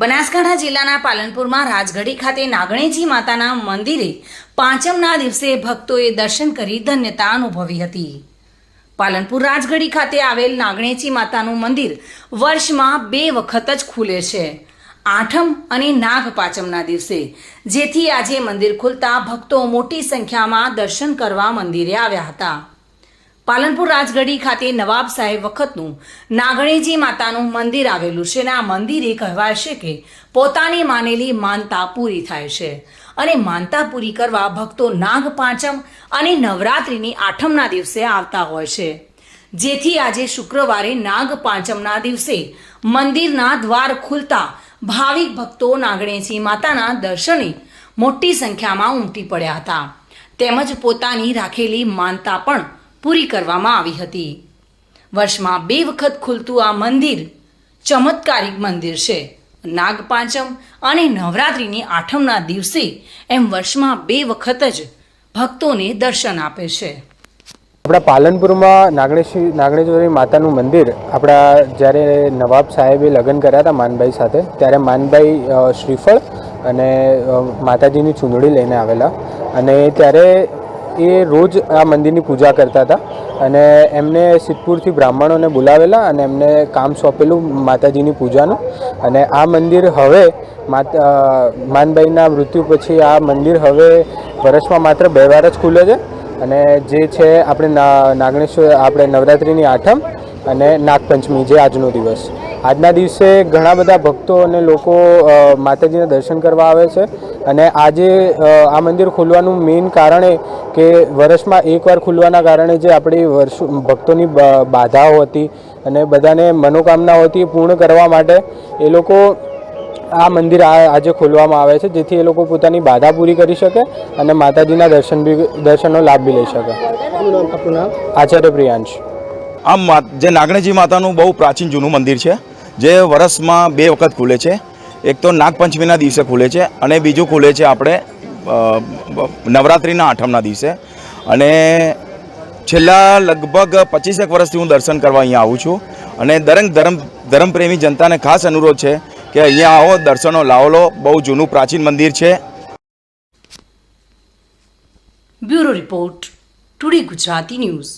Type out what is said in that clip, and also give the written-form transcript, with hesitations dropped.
બનાસકાંઠા જિલ્લાના પાલનપુરમાં રાજગઢી ખાતે નાગણેજી માતાના મંદિરે પાંચમના દિવસે ભક્તોએ દર્શન કરી ધન્યતા અનુભવી હતી। પાલનપુર રાજગઢી ખાતે આવેલ નાગણેજી માતાનું મંદિર વર્ષમાં 2 વખત જ ખુલે છે, આઠમ અને નાગ પાંચમના દિવસે, જેથી આજે મંદિર ખુલતા ભક્તો મોટી સંખ્યામાં દર્શન કરવા મંદિરે આવ્યા હતા। પાલનપુર રાજગઢી ખાતે નવાબ સાહેબ વખતનું નાગણેજી માતાનું મંદિર આવેલું છે અને આ મંદિરે કહેવાય છે કે પોતાની માનેલી માનતા પૂરી થાય છે અને માનતા પૂરી કરવા ભક્તો નાગ પાંચમ અને નવરાત્રિની આઠમના દિવસે આવતા હોય છે, જેથી આજે શુક્રવારે નાગ પાંચમના દિવસે મંદિરના દ્વાર ખુલતા ભાવિક ભક્તો નાગણેજી માતાના દર્શને મોટી સંખ્યામાં ઉમટી પડ્યા હતા, તેમજ પોતાની રાખેલી માનતા પણ પૂરી કરવામાં આવી હતી। વર્ષમાં 2 વખત ખુલતું આ મંદિર ચમત્કારિક મંદિર છે। નાગ પાંચમ અને નવરાત્રિની આઠમના દિવસે એમ વર્ષમાં 2 વખત જ ભક્તોને દર્શન આપે છે। આપણા પાલનપુરમાં નાગણેશ્વરી માતાનું મંદિર આપણા જ્યારે નવાબ સાહેબે લગ્ન કર્યા હતા માનભાઈ સાથે, ત્યારે માનભાઈ શ્રીફળ અને માતાજીની ચૂંદડી લઈને આવેલા અને ત્યારે એ રોજ આ મંદિરની પૂજા કરતા હતા અને એમને સિદ્ધપુરથી બ્રાહ્મણોને બોલાવેલા અને એમને કામ સોંપેલું માતાજીની પૂજાનું। અને આ મંદિર હવે માનભાઈના મૃત્યુ પછી આ મંદિર હવે વર્ષમાં માત્ર 2 વાર જ ખુલે છે અને જે છે આપણે નવરાત્રિની આઠમ અને નાગપંચમી, જે આજનો દિવસ। આજના દિવસે ઘણા બધા ભક્તો અને લોકો માતાજીના દર્શન કરવા આવે છે અને આજે આ મંદિર ખોલવાનું મેઇન કારણ એ કે વર્ષમાં 1 વાર ખુલવાના કારણે જે આપણી ભક્તોની બાધાઓ હતી અને બધાને મનોકામનાઓ હતી પૂર્ણ કરવા માટે એ લોકો આ મંદિર આજે ખોલવામાં આવે છે, જેથી એ લોકો પોતાની બાધા પૂરી કરી શકે અને માતાજીના દર્શનનો લાભ બી લઈ શકે। આચાર્ય પ્રિયાંશ। આમ જે નાગણેજી માતાનું બહુ પ્રાચીન જૂનું મંદિર છે, જે વર્ષમાં 2 વખત ખુલે છે। એક તો નાગપંચમીના દિવસે ખુલે છે અને બીજું ખુલે છે આપણે નવરાત્રિના આઠમના દિવસે। અને છેલ્લા લગભગ 25 વર્ષથી હું દર્શન કરવા અહીંયા આવું છું અને ધર્મપ્રેમી જનતાને ખાસ અનુરોધ છે કે અહીંયા આવો, દર્શનો લાવો લો। બહુ જૂનું પ્રાચીન મંદિર છે। Bureau report, today Gujarati news.